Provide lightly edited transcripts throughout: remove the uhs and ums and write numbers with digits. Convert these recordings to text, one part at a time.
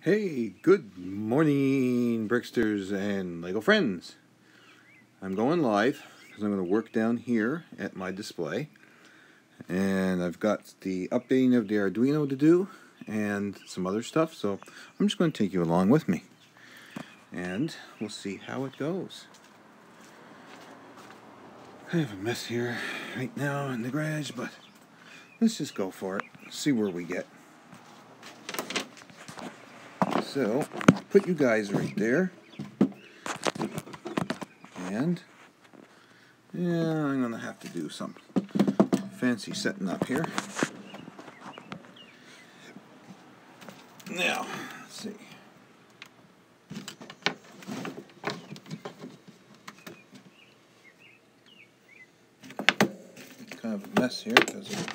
Hey, good morning, Bricksters and Lego friends. I'm going live because I'm going to work down here at my display. And I've got the updating of the Arduino to do and some other stuff. So I'm just going to take you along with me. And we'll see how it goes. I have a mess here right now in the garage, but let's just go for it. See where we get. So, put you guys right there. And, yeah, I'm going to have to do some fancy setting up here. Now, let's see. Kind of a mess here because of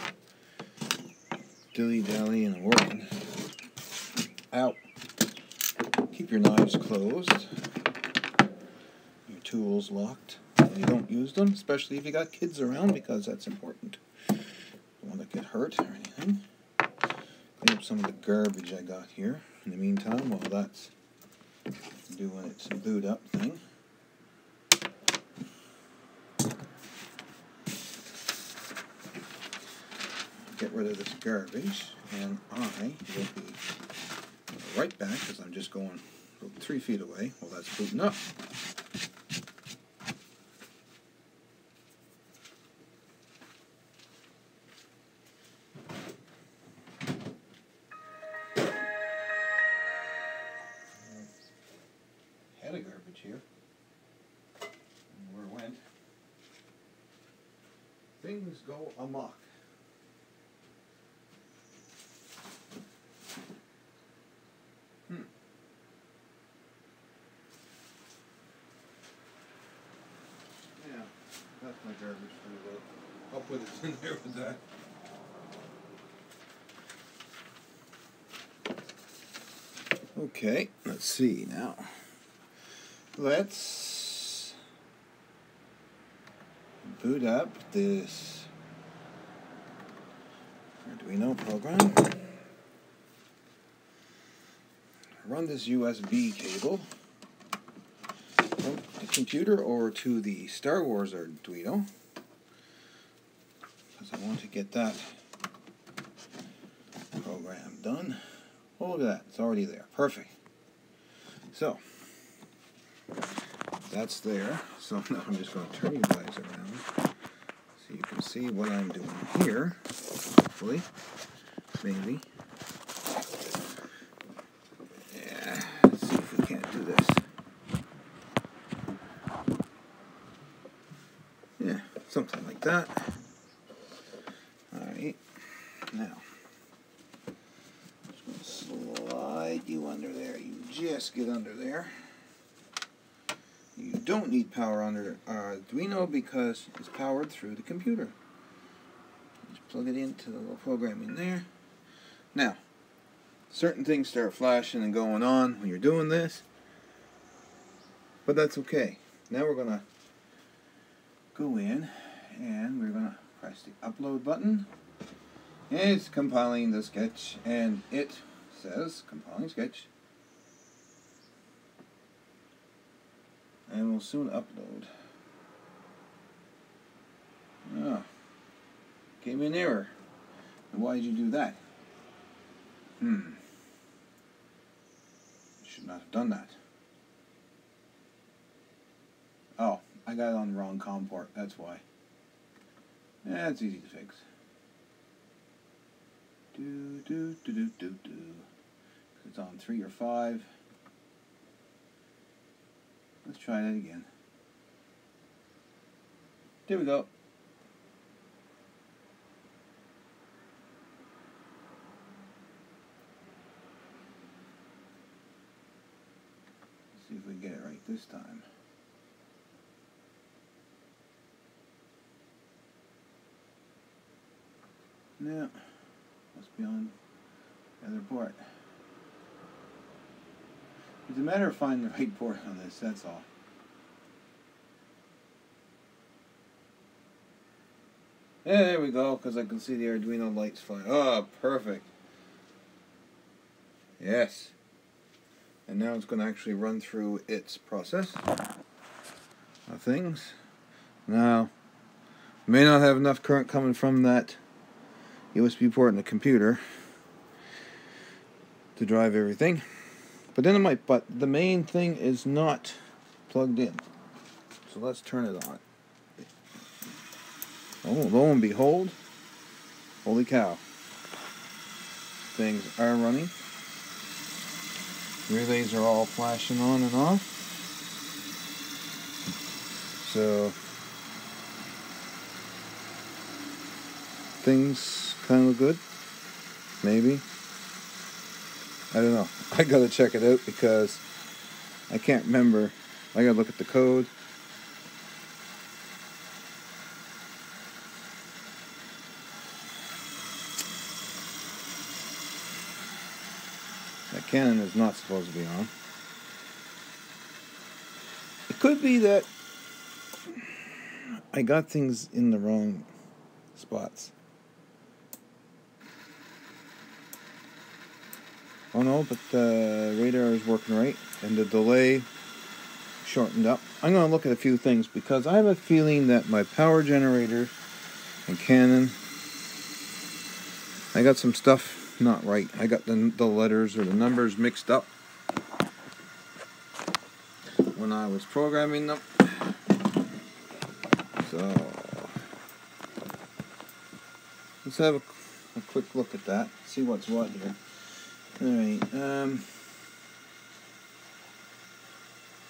dilly-dally and working. Ow. Keep your knives closed, your tools locked when you don't use them, especially if you got kids around, because that's important. You don't want to get hurt or anything. Clean up some of the garbage I got here in the meantime while that's doing its boot up thing. Get rid of this garbage, and I will be right back because I'm just going 3 feet away while that's booting up. Had a garbage here. Where it went. Things go amok. Yeah, that's my garbage for the work. I'll put it in there with that. Okay, let's see now. Let's boot up this Arduino program. Run this USB cable from the computer over to the Star Wars Arduino, because I want to get that program done. Oh, look at that. It's already there. Perfect. So, that's there. So now I'm just going to turn you guys around so you can see what I'm doing here. Hopefully. Maybe. Yeah. Let's see if we can't do this. Yeah. Something like that. Alright. Now. Slide you under there. You just get under there. You don't need power under Arduino because it's powered through the computer. Just plug it into the little program in there. Now, certain things start flashing and going on when you're doing this, but that's okay. Now we're going to go in and we're going to press the upload button. It's compiling the sketch, and it says compiling sketch, and will soon upload. Oh, gave me an error. Why did you do that? Should not have done that. Oh, I got it on the wrong COM port. That's why. That's easy to fix. It's on 3 or 5. Let's try that again. There we go. Let's see if we get it right this time. No. Must be on the other port. It's a matter of finding the right port on this, that's all. Yeah, there we go, because I can see the Arduino lights fly. Oh, perfect. Yes. and now it's going to actually run through its process of things. Now, may not have enough current coming from that USB port in the computer to drive everything, but then it might. But the main thing is not plugged in, so let's turn it on. Oh, lo and behold, holy cow, things are running. Relays are all flashing on and off, so things kind of look good, maybe. I don't know. I gotta check it out because I can't remember. I gotta look at the code. That cannon is not supposed to be on. It could be that I got things in the wrong spots. Oh no, but the radar is working right, and the delay shortened up. I'm going to look at a few things because I have a feeling that my power generator and cannon, I got some stuff not right. I got the letters or the numbers mixed up when I was programming them. So let's have a quick look at that, see what's what here. Alright,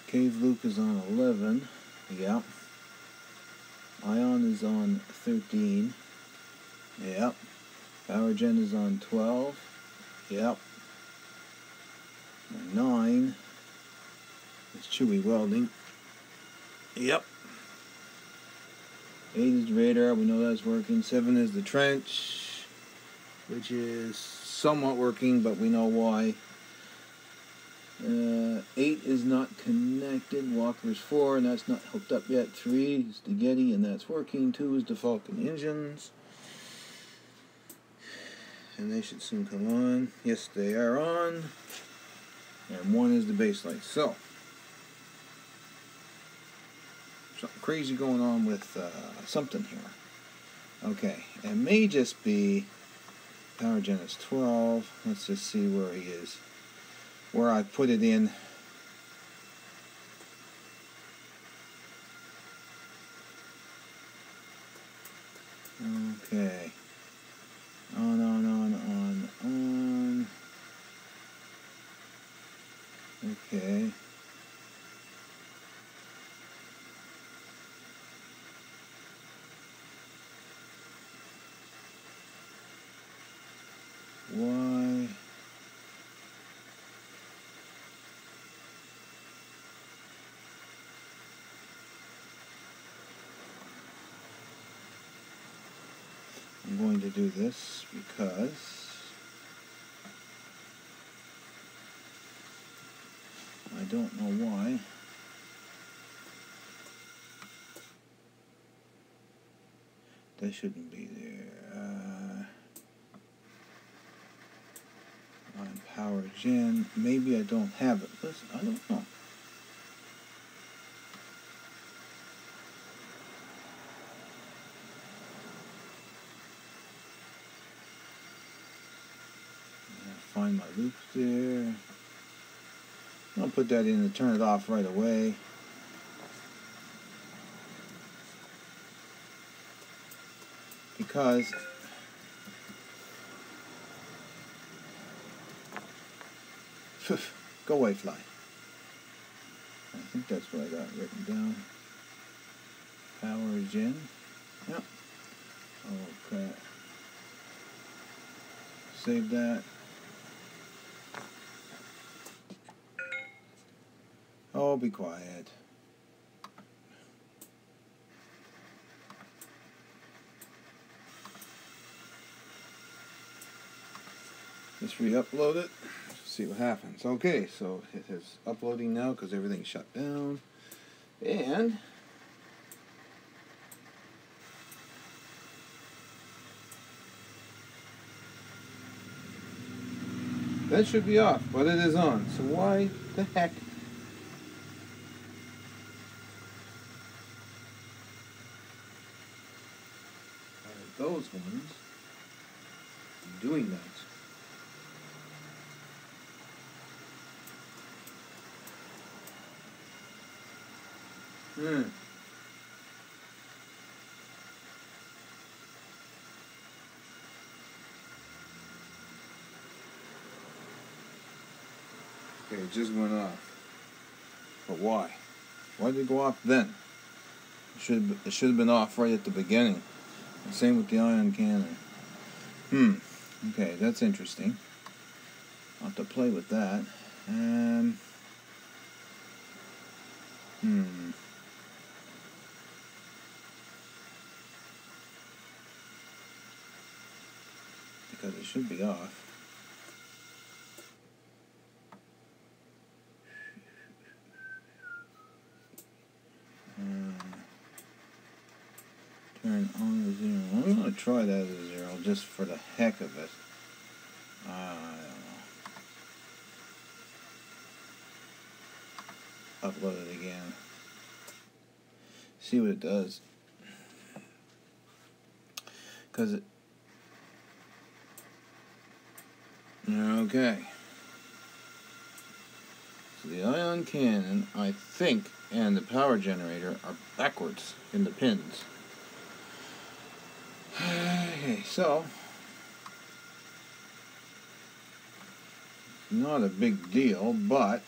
Cave Luke is on 11, yep. Ion is on 13, yep. Power Gen is on 12, yep. And 9 is Chewy Welding, yep. 8 is the radar, we know that's working. 7 is the trench, which is somewhat working, but we know why. 8 is not connected. Walker's 4, and that's not hooked up yet. 3 is the Getty, and that's working. 2 is the Falcon engines, and they should soon come on. Yes, they are on. And 1 is the base light. So, something crazy going on with something here. Okay, it may just be Power Gen is 12. Let's just see where he is. Where I put it in. Okay. On. Okay. Why? I'm going to do this because I don't know why. That shouldn't be there. On Power Gen, maybe I don't have it. Listen, I don't know. Find my loop there. I'll put that in and turn it off right away. Because go away, fly. I think that's what I got written down. Power Gen. Yep. Okay. Save that. Oh, be quiet. Just re-upload it. See what happens. Okay, so it is uploading now because everything's shut down. And That should be off, but it is on. So why the heck? Are those ones doing that? Hmm. Okay, it just went off. But why? Why did it go off then? It should have been off right at the beginning. Same with the ion cannon. Okay, that's interesting. I'll have to play with that. Because it should be off. Turn on to 0. I'm going to try that as 0 just for the heck of it. I don't know. Upload it again. See what it does. Because it... Okay. So the ion cannon, I think, and the power generator are backwards in the pins. Okay, so not a big deal, but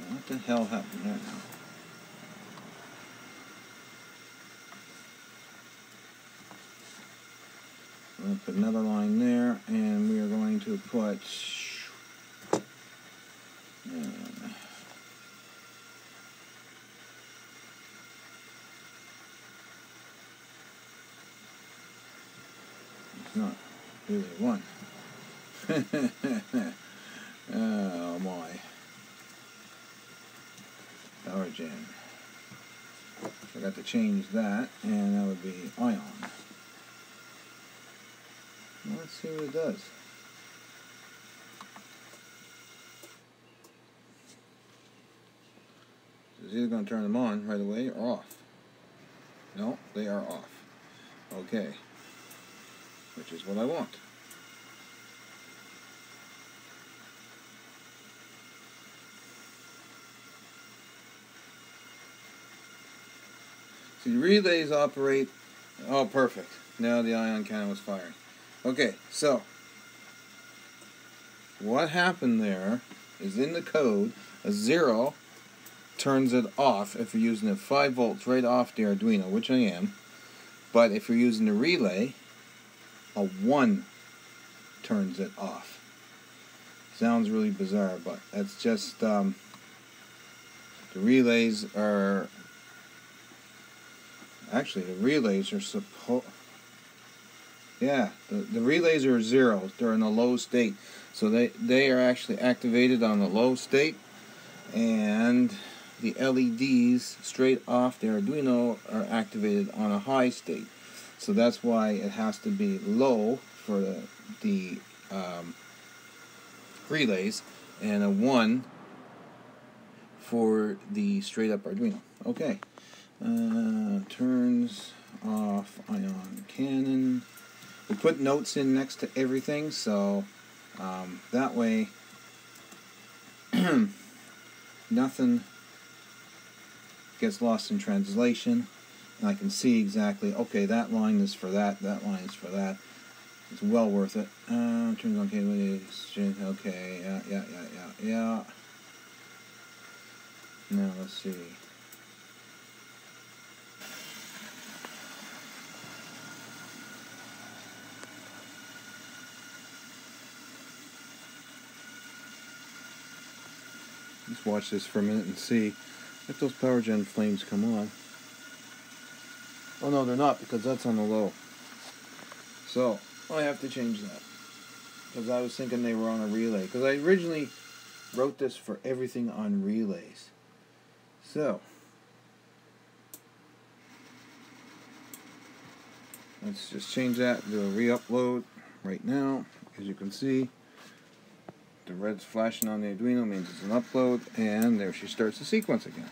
what the hell happened there now? We're going to put another line there, and we are going to put it's not really one. Oh my. Power gen. Forgot to change that, and that would be ion. Let's see what it does. It's either going to turn them on right away or off. No, they are off. Okay. Which is what I want. See, relays operate. Oh, perfect. Now the ion cannon was firing. Okay, so what happened there is in the code, a 0 turns it off if you're using it 5 volts right off the Arduino, which I am. But if you're using the relay, a 1 turns it off. Sounds really bizarre, but that's just the relays are actually supposed. Yeah, the relays are 0. They're in a low state, so they are actually activated on the low state, and the LEDs straight off the Arduino are activated on a high state. So that's why it has to be low for the relays and a 1 for the straight up Arduino. Okay. Turns off ion cannon. We put notes in next to everything, so that way nothing gets lost in translation, and I can see exactly, okay, that line is for that, that line is for that. It's well worth it. Turns on okay, yeah. Now let's see. Let's watch this for a minute and see if those power gen flames come on. Oh no, they're not, because that's on the low. So I have to change that, because I was thinking they were on a relay, because I originally wrote this for everything on relays. So let's just change that, do a re-upload right now. As you can see, the red's flashing on the Arduino means it's an upload, and there she starts the sequence again.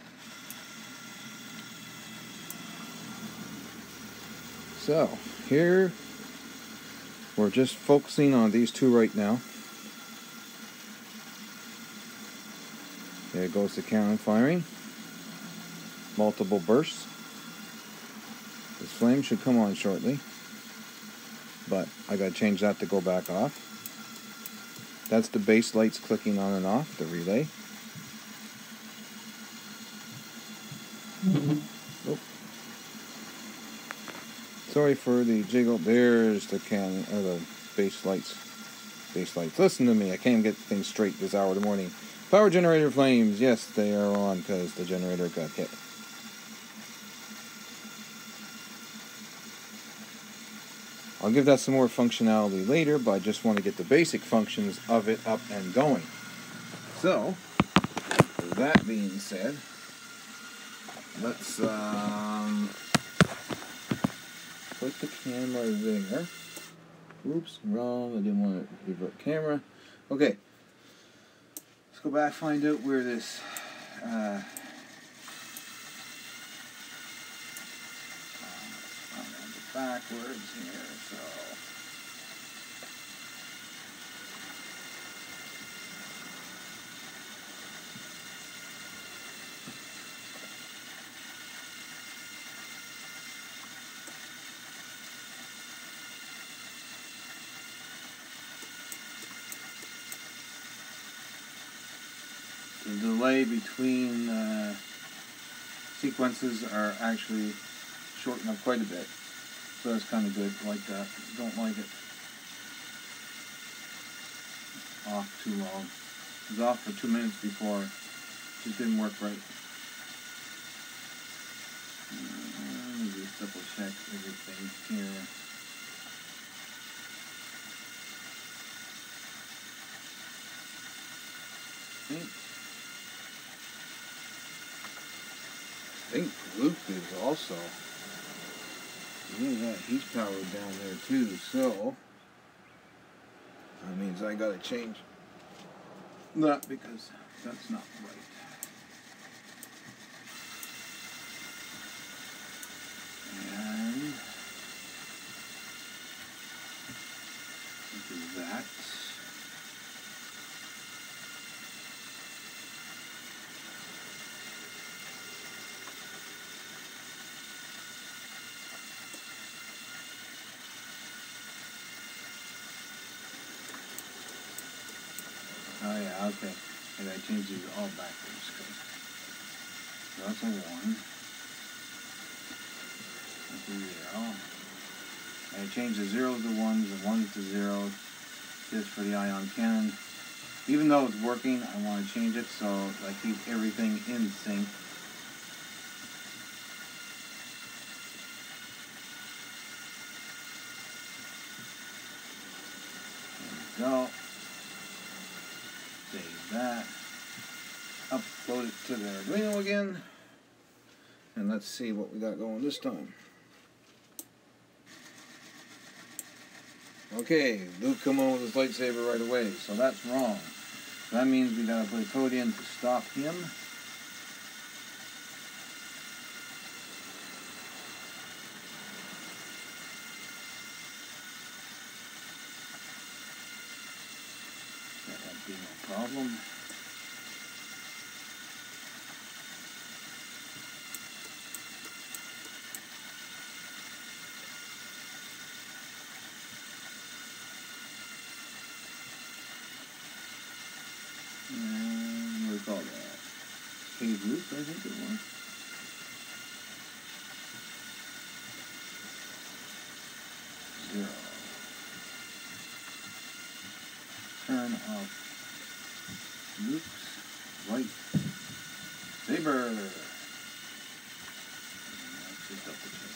So, here, we're just focusing on these two right now. There goes the cannon firing. Multiple bursts. This flame should come on shortly, but I gotta change that to go back off. That's the base lights clicking on and off, the relay. Oh. Sorry for the jiggle. There's the cannon, or the base lights. Base lights. Listen to me, I can't get things straight this hour of the morning. Power generator flames, yes, they are on because the generator got hit. I'll give that some more functionality later, but I just want to get the basic functions of it up and going. So, with that being said, let's put the camera there. Oops, wrong, I didn't want to revert camera. Okay, let's go back, find out where this backwards here, so the delay between sequences are actually shortened up quite a bit. So that's kind of good, like that. Don't like it off too long. It was off for 2 minutes before. Just didn't work right. Let me just double check everything here. I think Luke is also. Yeah, he's powered down there too, so that means I gotta change that because that's not right. And look at that. Oh yeah, okay. I gotta change these all backwards. So that's a 1. That's a 0. I gotta change the 0s to 1s and 1s to 0s just for the ion cannon. Even though it's working, I want to change it so I keep everything in sync. There we go. Save that. Upload it to the Arduino again. And let's see what we got going this time. Okay, Luke come on with his lightsaber right away, so that's wrong. That means we gotta put a code in to stop him. That won't be no problem. And what do we call that? Cave loop, I think it was. Zero. Turn off Luke's light saber. Let's just double check.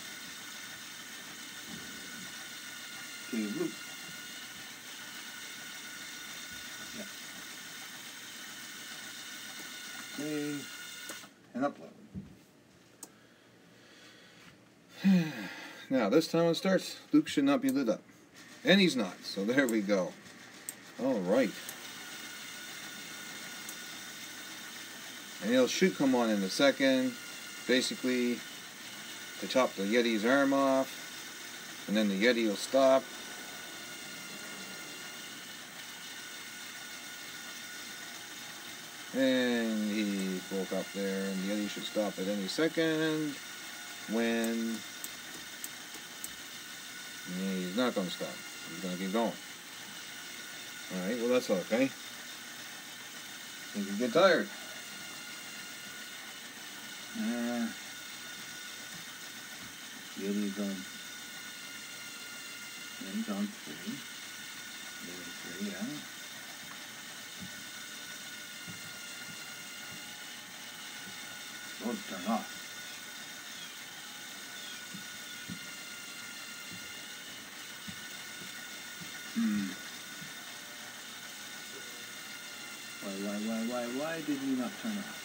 Cave loop. Save and upload. Now this time when it starts, Luke should not be lit up. And he's not, so there we go. Alright. And it should come on in a second. Basically, to chop the Yeti's arm off, and then the Yeti will stop. And he woke up there, and the Yeti should stop at any second. When he's not going to stop. He's going to keep going. Alright, well that's okay. You can get tired. Yeti's on. Yeti's on 3. Yeti 3, yeah. Let's turn off. Why did you not turn off?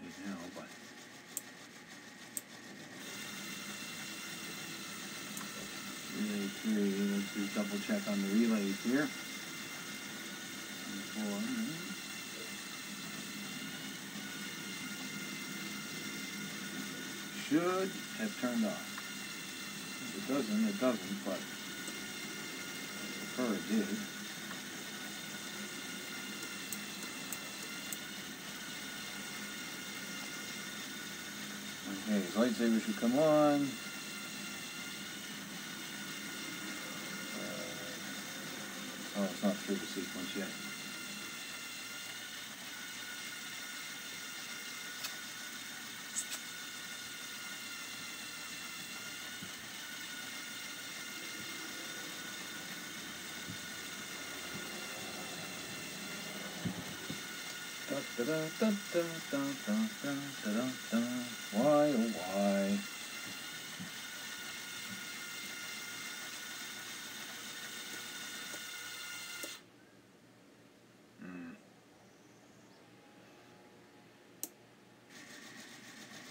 I know, but relay 3, let's just double check on the relays here. 4, should have turned off. If it doesn't, it doesn't, but I prefer it did. Okay, his lightsaber should come on. Oh, it's not through the sequence yet. Why, oh why?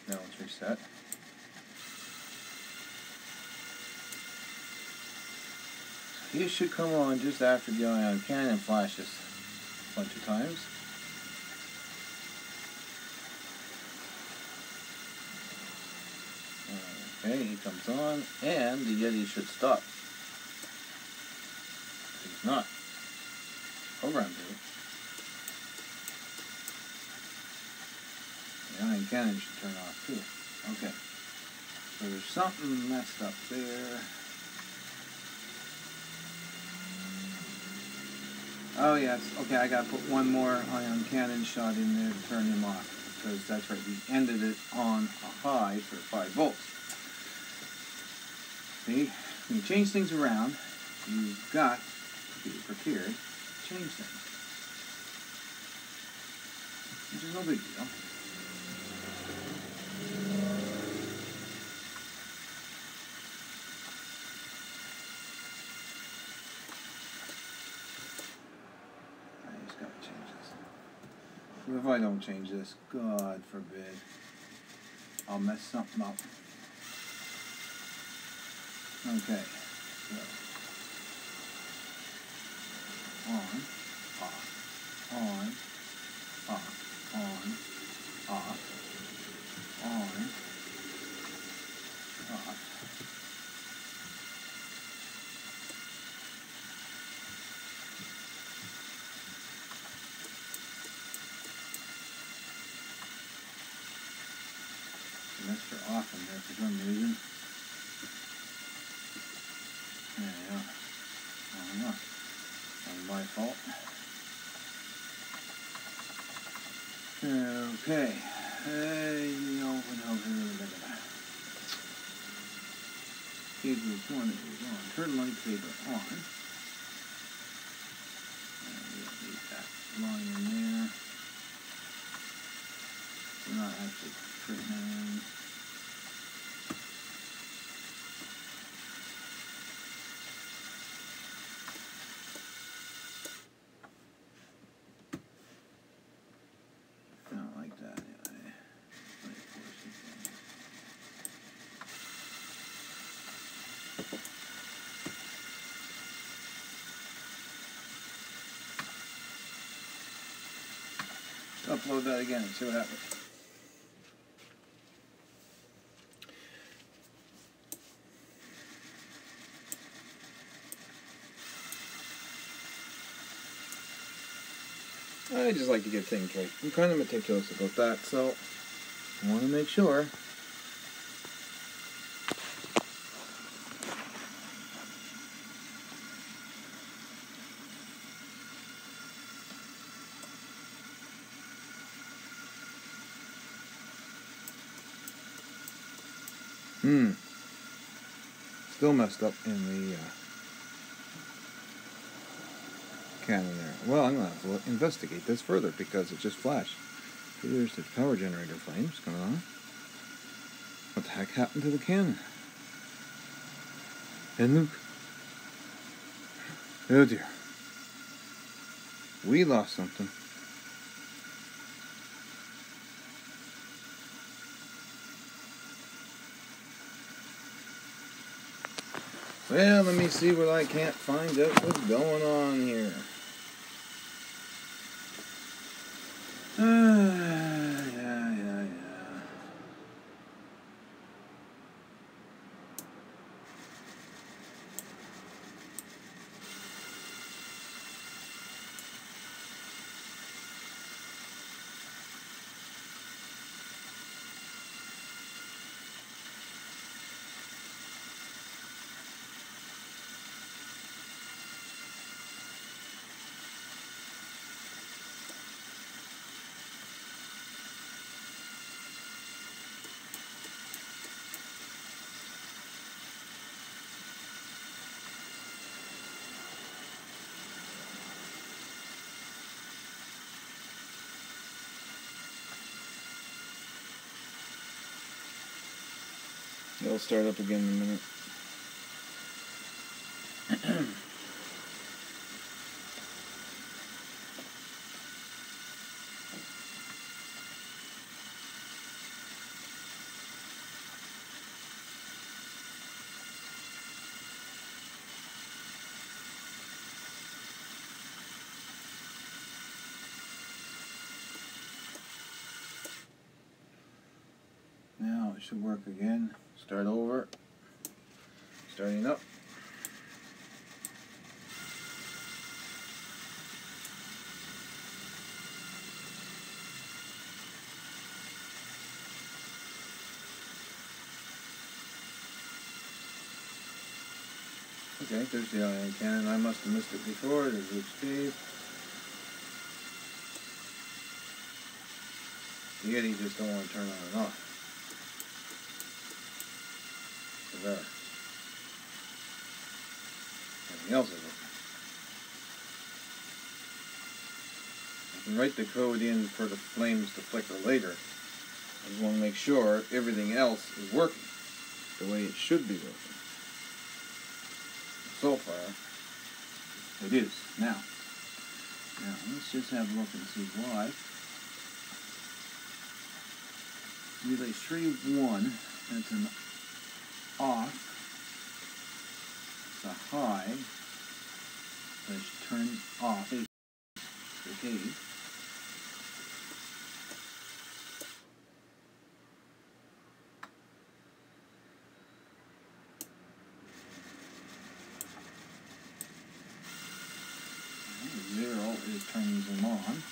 Now let's reset. He should come on just after the ion cannon flashes a bunch of times. Okay, he comes on, and the Yeti should stop. He's not programmed to. The ion cannon should turn off too. Okay, so there's something messed up there. Oh yes, okay, I gotta put one more ion cannon shot in there to turn him off, because that's right, we ended it on a high for 5 volts. See, when you change things around, you've got to be prepared to change things, which is no big deal. I just got to change this. What if I don't change this? God forbid. I'll mess something up. Okay, so on, off, on, off, on, off, on, off. Mr. Off in there for some reason. There you go. Oh, no. That was my fault. Okay. Cable 1 is on. Turn lightsaber on. We'll leave that line in there. We're not actually trimming. upload that again and see what happens. I just like to get things right. I'm kind of meticulous about that, so I want to make sure. Still messed up in the cannon there. Well, I'm going to have to investigate this further because it just flashed. Here's the power generator flames going on. What the heck happened to the cannon? And look. Oh dear. We lost something. Well, let me see what I can't find out what's going on here. Yeah. It'll start up again in a minute. Now it should work again. Start over. Starting up. Okay, there's the ion cannon. I must have missed it before. There's the escape. The Yeti just don't want to turn on and off. So there. Everything else is working. I can write the code in for the flames to flicker later. I just want to make sure everything else is working the way it should be working. So far, it is. Now let's just have a look and see why. Relay 3-1, that's an off. It's a high. Let's turn off. Okay. 0 is turning them on.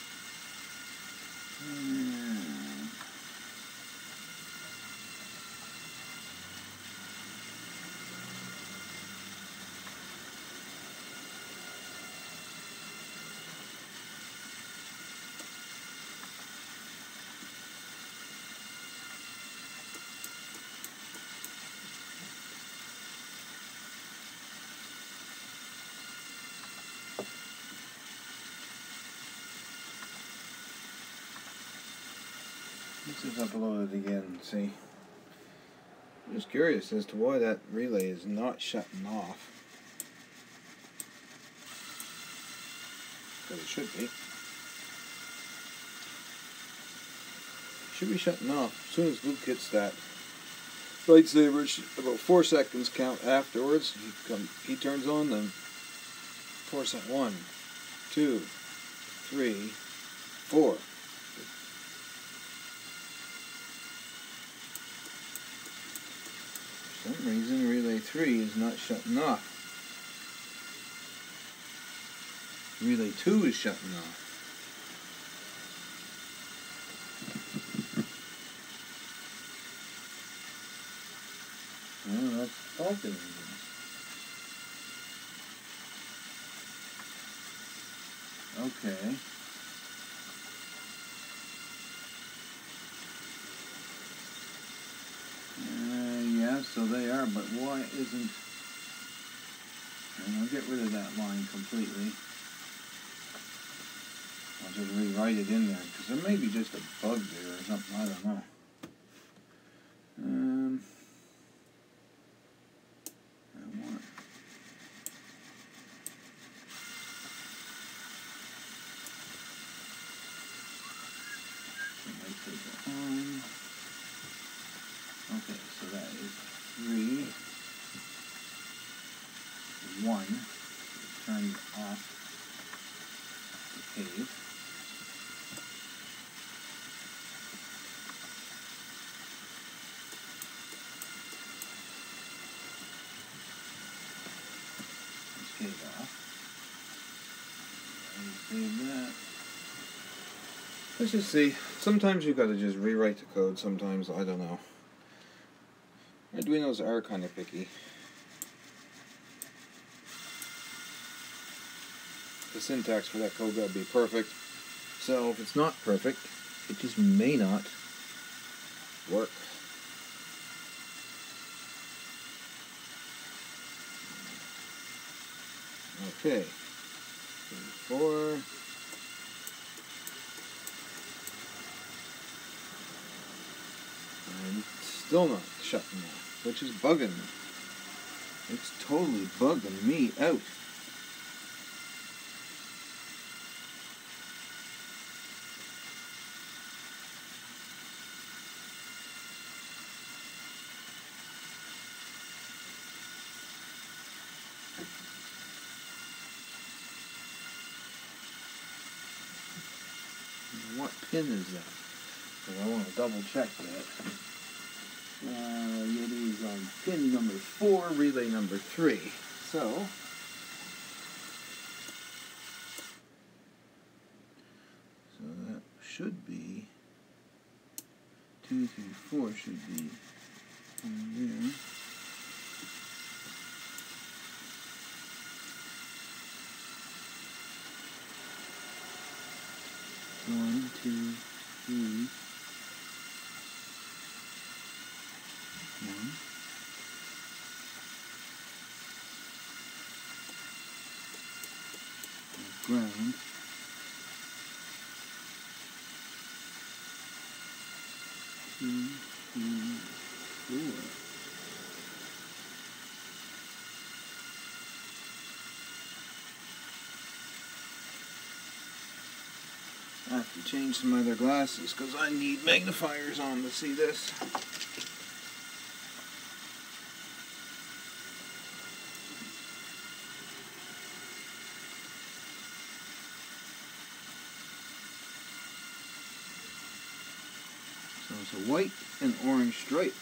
Let's just upload it again and see. I'm just curious as to why that relay is not shutting off. Because it should be. It should be shutting off. As soon as Luke hits that lightsaber, about 4 seconds count afterwards. He turns on, then 4 seconds. 1, 2, 3, 4. For some reason, relay 3 is not shutting off. Relay 2 is shutting off. Well, that's faulty. Okay. Yeah, so they are, but why isn't... And I'll get rid of that line completely. I'll just rewrite it in there, because there may be just a bug there or something, I don't know. I want... on. Okay, so that is 3, 1, turn off the cave. Let's cave off. Save that. Let's just see. Sometimes you've got to just rewrite the code, sometimes, I don't know. Arduinos are kind of picky. The syntax for that code got to be perfect. So if it's not perfect, it just may not work. Okay. 4. And still not shutting off, which is bugging me. It's totally bugging me out. What pin is that? Because I want to double check that. It is on pin number 4, relay number 3. So that should be 2, 3, 4 should be in there. One, 2, 3. 1. Ground. 2, 3, 4. I have to change some other glasses because I need magnifiers on to see this. So it's a white and orange stripe.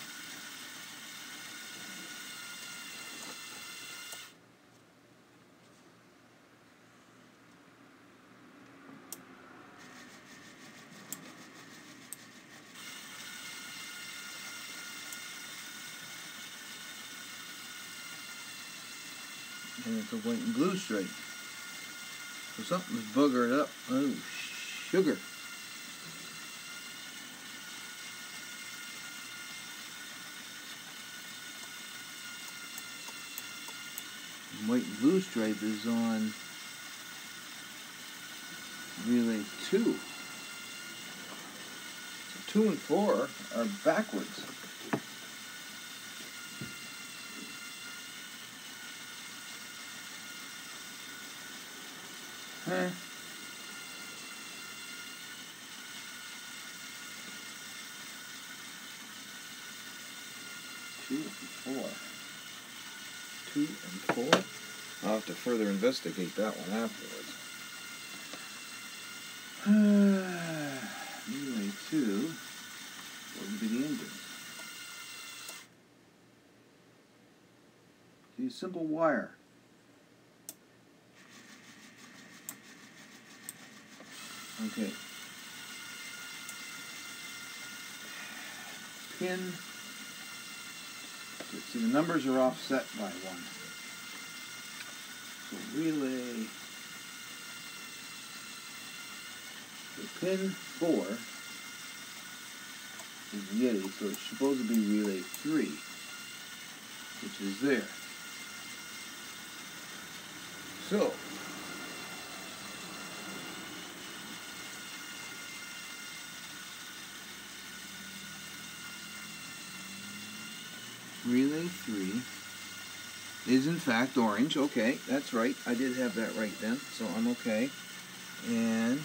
And it's a white and blue stripe. So something's buggered up. Oh, sugar. White and blue stripe is on relay 2. So 2 and 4 are backwards. Huh. Two and 4. 2 and 4. I'll have to further investigate that one afterwards. Relay 2 wouldn't be the engine. use simple wire. Okay. Pin. See, the numbers are offset by 1. So relay. So pin 4 is Yeti, so it's supposed to be relay 3, which is there. So relay 3 is in fact orange. Okay, that's right. I did have that right then, so I'm okay. And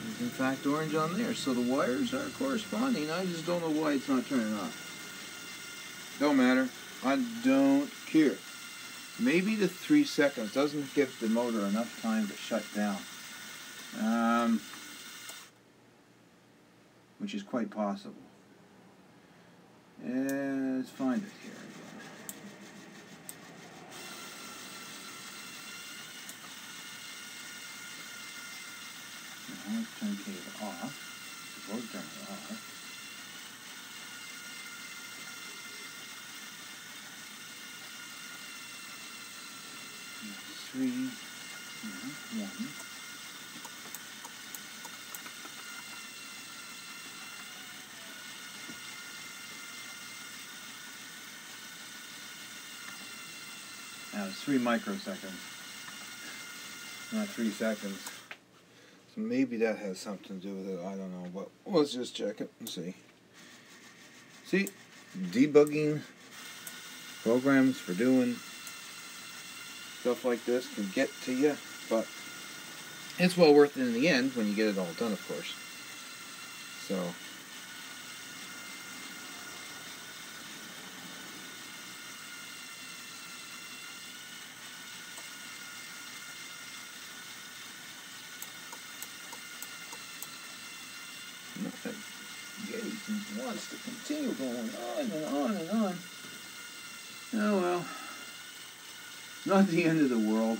it's in fact orange on there. So the wires are corresponding. I just don't know why it's not turning off. Don't matter. I don't care. Maybe the 3 seconds doesn't give the motor enough time to shut down. Which is quite possible. Let's find it here again. Now let's turn cable off. We'll turn it off. Three, 1. Now it's 3 microseconds, not 3 seconds. So maybe that has something to do with it. I don't know, but let's just check it and see. See, debugging programs for doing stuff like this can get to you, but it's well worth it in the end when you get it all done, of course. So that Yeti wants to continue going on and on and on. Oh well. Not the end of the world.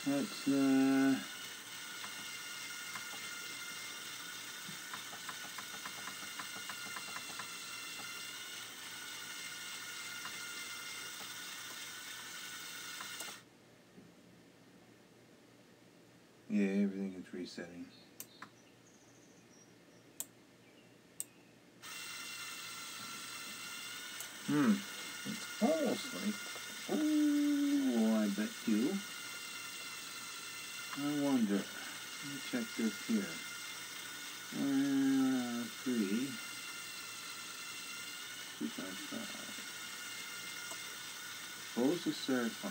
Let's yeah, everything is resetting. It's almost like, oh, I bet you. I wonder. Let me check this here. 3, 2, 5, 5. Supposed to certify.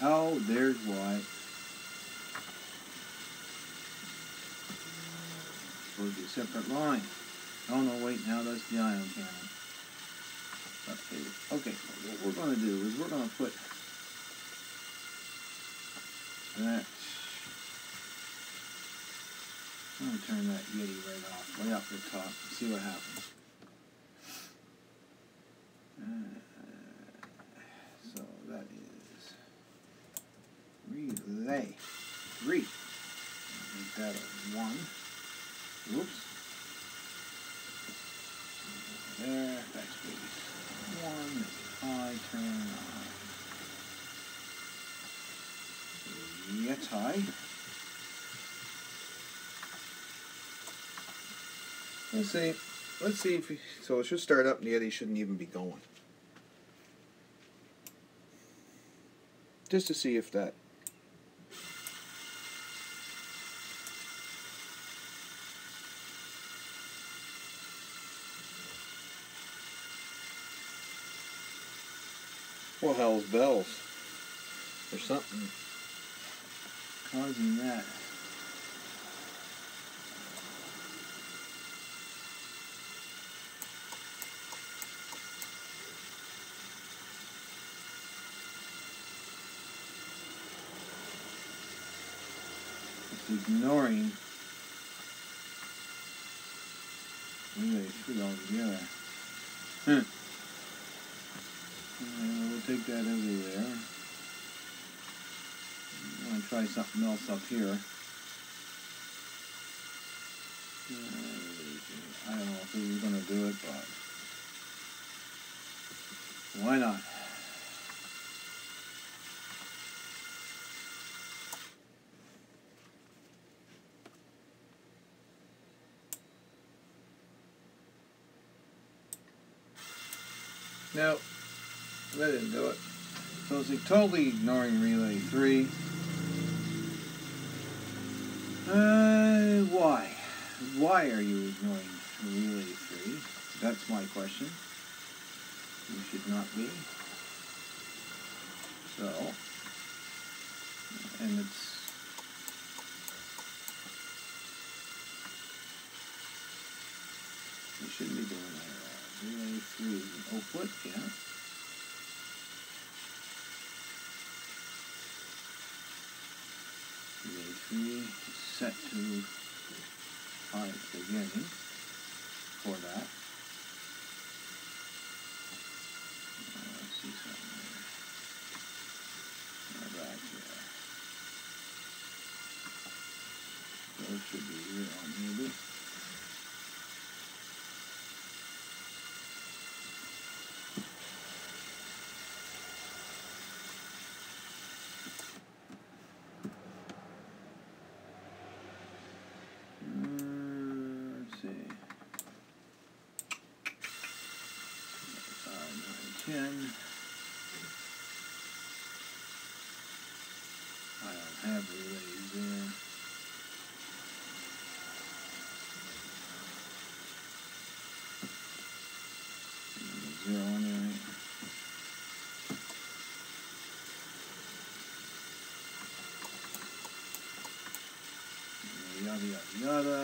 Oh, there's why. Supposed to be a separate line. Oh no, wait, now that's the ion cannon. Okay, what we're going to do is we're going to put that. I'm going to turn that Yeti right off, way off the top, and see what happens. So that is relay 3. Make that a 1. Whoops. There, backspace 1, make it high, turn on. Yet high. Let's see if so it should start up and the Yeti shouldn't even be going. Just to see if that. Well, hell's bells. There's something causing that. It's ignoring relay 3 altogether. We'll take that out of there. I'm going to try something else up here. I don't know if we were going to do it, but why not? No, that didn't do it. So it's totally ignoring relay 3. Why? Why are you ignoring relay 3? That's my question. You should not be. So, and you shouldn't be doing that. Relay 3 is an output, yeah. Relay 3 is set to on its beginning for that. Let's see something there. Back here. Those should be 0 maybe. Let's see. 5, 9, 10. I don't have relays there. Zero anyway. Yada yada yada.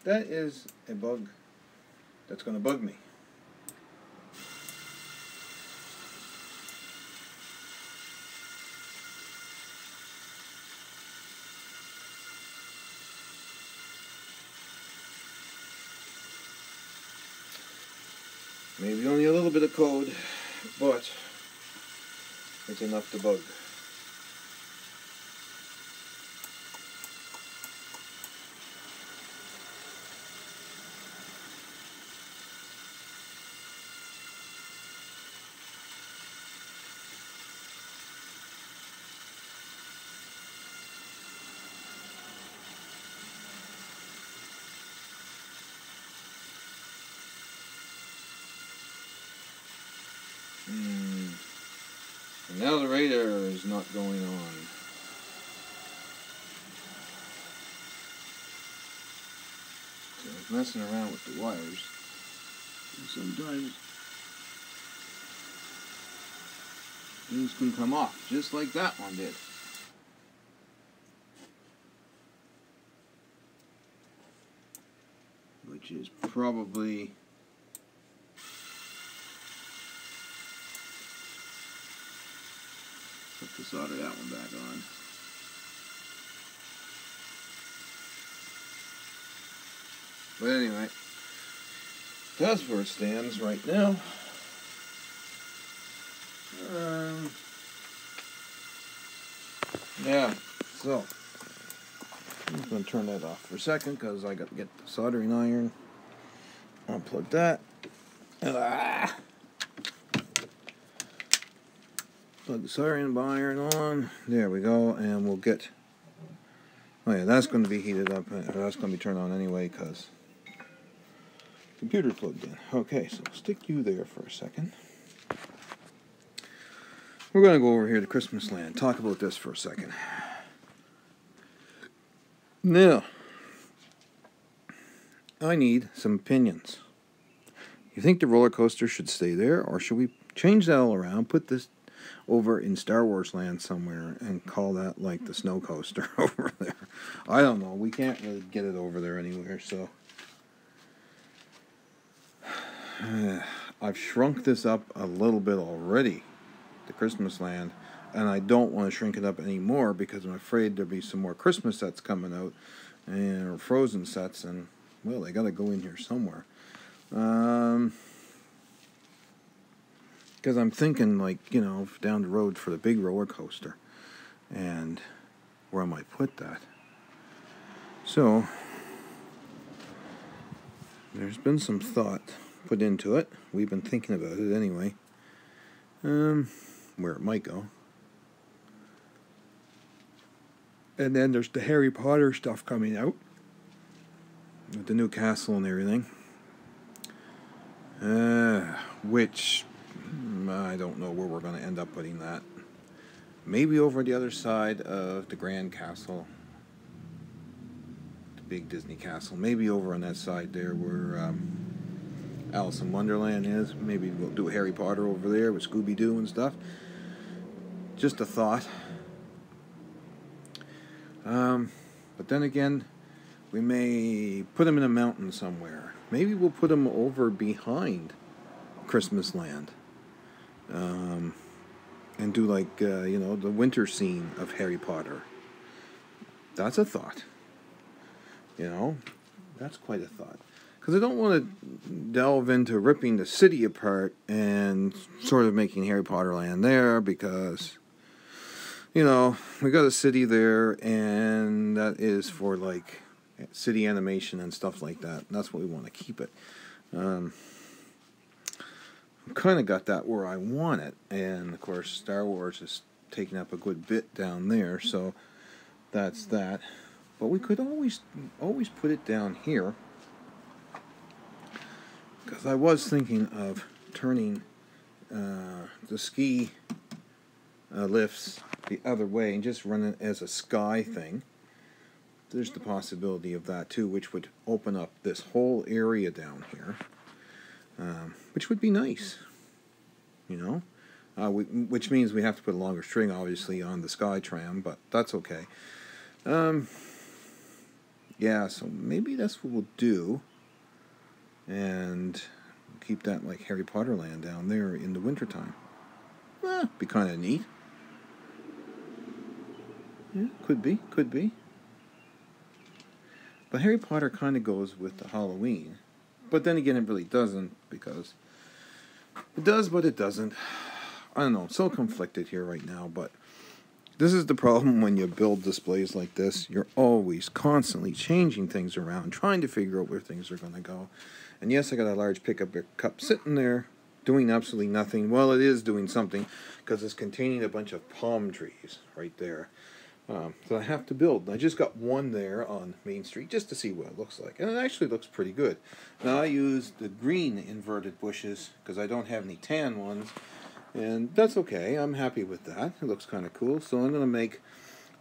That is a bug that's going to bug me. Maybe only a little bit of code, but it's enough to bug. And now the radar is not going on. So I was messing around with the wires. And sometimes things can come off, just like that one did. Which is probably put to solder that one back on. But anyway, that's where it stands right now. Yeah, so I'm just going to turn that off for a second because I got to get the soldering iron. Unplug that. Plug the soldering iron on. There we go, and we'll get. Oh yeah, that's going to be heated up. That's going to be turned on anyway because computer plugged in. Okay, so I'll stick you there for a second. We're going to go over here to Christmas Land. Talk about this for a second. Now, I need some opinions. You think the roller coaster should stay there, or should we change that all around, put this over in Star Wars Land somewhere, and call that like the snow coaster over there? I don't know. We can't really get it over there anywhere, so I've shrunk this up a little bit already, the Christmas Land, and I don't want to shrink it up anymore because I'm afraid there'll be some more Christmas sets coming out, and or Frozen sets, and well, they got to go in here somewhere. Because I'm thinking, like, you know, down the road for the big roller coaster, and where I might put that. So there's been some thought put into it. We've been thinking about it anyway. Where it might go. And then there's the Harry Potter stuff coming out with the new castle and everything. Which I don't know where we're going to end up putting that. Maybe over the other side of the Grand Castle, the big Disney castle. Maybe over on that side there where Alice in Wonderland is. Maybe we'll do Harry Potter over there with Scooby-Doo and stuff. Just a thought. But then again, we may put them in a mountain somewhere. Maybe we'll put them over behind Christmas Land. And do like, you know, the winter scene of Harry Potter. That's a thought. You know, that's quite a thought. Because I don't want to delve into ripping the city apart and sort of making Harry Potter Land there, because, you know, we got a city there, and that is for like city animation and stuff like that. That's what we want to keep it. Kind of got that where I want it, and of course Star Wars is taking up a good bit down there, so that's that. But we could always put it down here, because I was thinking of turning the ski lifts the other way and just run it as a sky thing. There's the possibility of that too, which would open up this whole area down here. Which would be nice, you know, which means we have to put a longer string, obviously, on the Sky Tram, but that's okay. Yeah, so maybe that's what we'll do, and keep that like Harry Potter Land down there in the wintertime. Be kind of neat. Yeah, could be. But Harry Potter kind of goes with the Halloween. But then again, it really doesn't, because it does, but it doesn't. I don't know. I'm so conflicted here right now, but this is the problem when you build displays like this. You're always constantly changing things around, trying to figure out where things are going to go. And yes, I got a large pickup cup sitting there doing absolutely nothing. Well, it is doing something, because it's containing a bunch of palm trees right there. So I have to build. I just got one there on Main Street just to see what it looks like. And it actually looks pretty good. Now I used the green inverted bushes because I don't have any tan ones. And that's okay. I'm happy with that. It looks kind of cool. So I'm going to make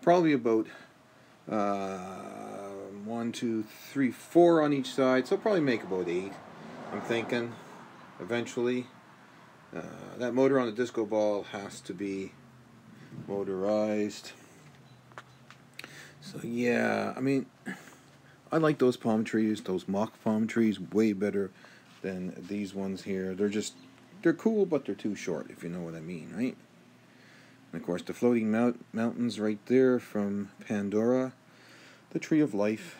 probably about 1, 2, 3, 4 on each side. So I'll probably make about 8, I'm thinking, eventually. That motor on the disco ball has to be motorized. So yeah, I mean, I like those palm trees, those mock palm trees, way better than these ones here. They're cool, but they're too short, if you know what I mean, right? And of course, the floating mountains right there from Pandora, the Tree of Life.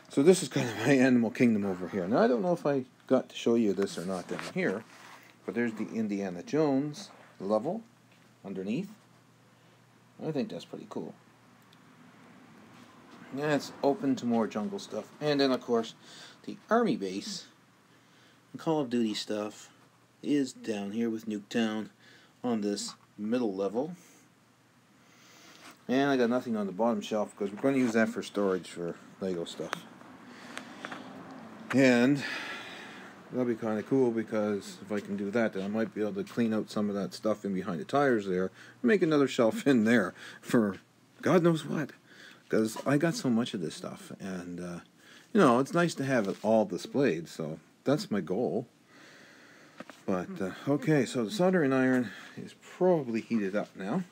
So this is kind of my animal kingdom over here. Now, I don't know if I got to show you this or not down here, but there's the Indiana Jones level underneath. I think that's pretty cool. Yeah, it's open to more jungle stuff. And then, of course, the Army base, the Call of Duty stuff, is down here with Nuketown on this middle level. And I got nothing on the bottom shelf because we're going to use that for storage for Lego stuff. And that'll be kind of cool, because if I can do that, then I might be able to clean out some of that stuff in behind the tires there, and make another shelf in there for God knows what. Because I got so much of this stuff, and you know, it's nice to have it all displayed, so that's my goal. But okay, so the soldering iron is probably heated up now.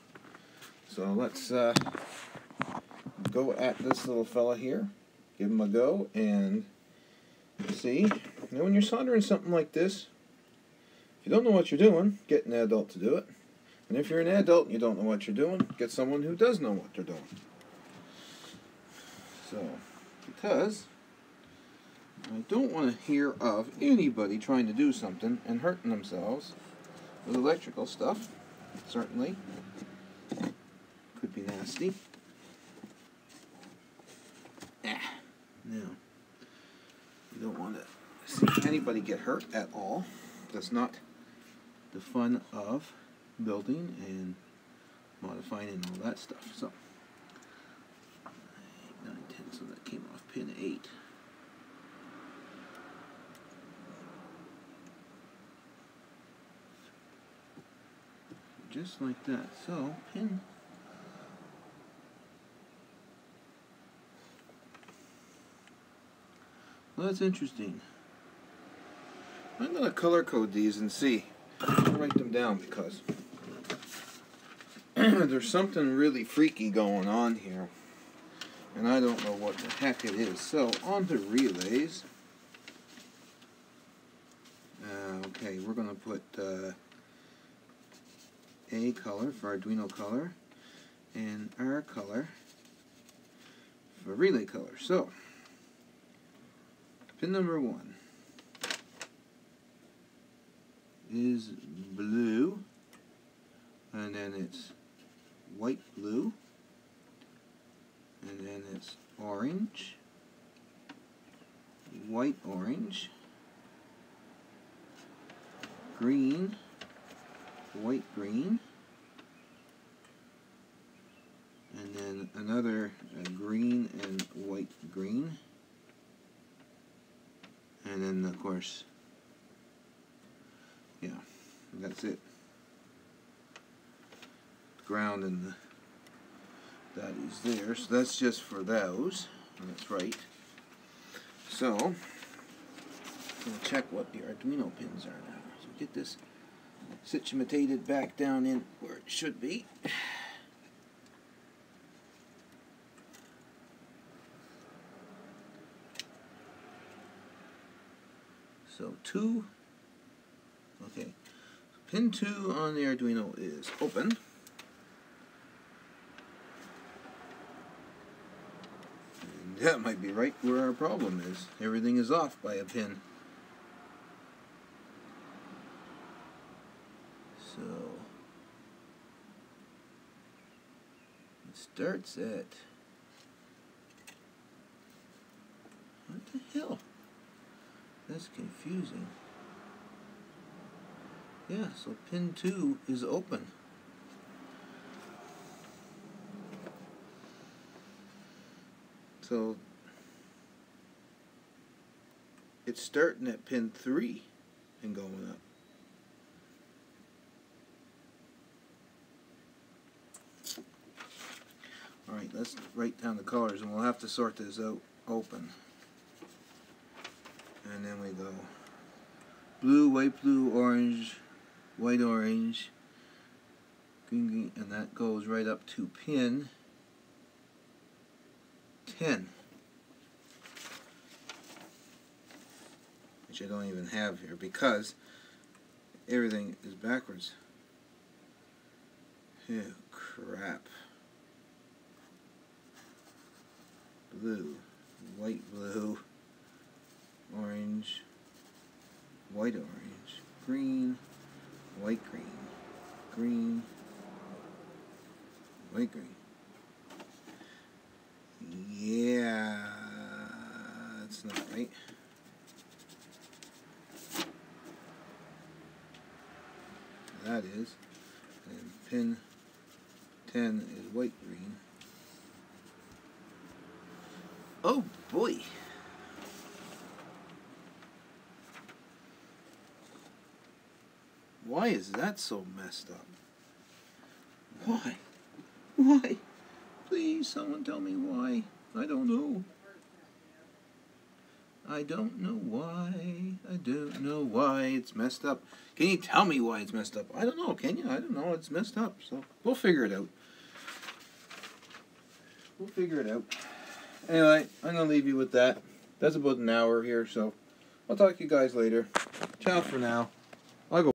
So let's go at this little fella here, give him a go, and see. Now when you're soldering something like this, if you don't know what you're doing, get an adult to do it. And if you're an adult and you don't know what you're doing, get someone who does know what they're doing. So, because I don't want to hear of anybody trying to do something and hurting themselves with electrical stuff. Certainly could be nasty. Now, you don't want to see anybody get hurt at all. That's not the fun of building and modifying and all that stuff. So, 8, 9, 10, so that came off pin 8. Just like that. So, pin. Well, that's interesting. I'm going to color code these and see. I'll write them down, because there's something really freaky going on here, and I don't know what the heck it is. So, on to relays. Okay, we're going to put A color for Arduino color, and R color for relay color. So, pin number 1 is blue, and then it's white blue, and then it's orange, white orange, green, white green, and then another green and white green, and then of course, yeah, that's it. Ground and that is there, so that's just for those. That's right. So, I'm going to check what the Arduino pins are now. So get this situated back down in where it should be. So 2, okay, so pin 2 on the Arduino is open. And that might be right where our problem is. Everything is off by a pin. So, it starts at, what the hell? That's confusing. Yeah, so pin 2 is open. So it's starting at pin 3 and going up. Alright, let's write down the colors, and we'll have to sort this out open. And then we go blue, white, blue, orange, white, orange, green, green, and that goes right up to pin 10, which I don't even have here because everything is backwards. Oh, crap. Blue, white, blue, orange, white, orange, green, white, green, green, white, green. Yeah, that's not right. That is, and pin 10 is white, green. Oh boy. Why is that so messed up? Why? Why? Please, someone tell me why. I don't know. I don't know why. I don't know why it's messed up. Can you tell me why it's messed up? I don't know, can you? I don't know. It's messed up. So we'll figure it out. We'll figure it out. Anyway, I'm going to leave you with that. That's about an hour here, so I'll talk to you guys later. Ciao for now.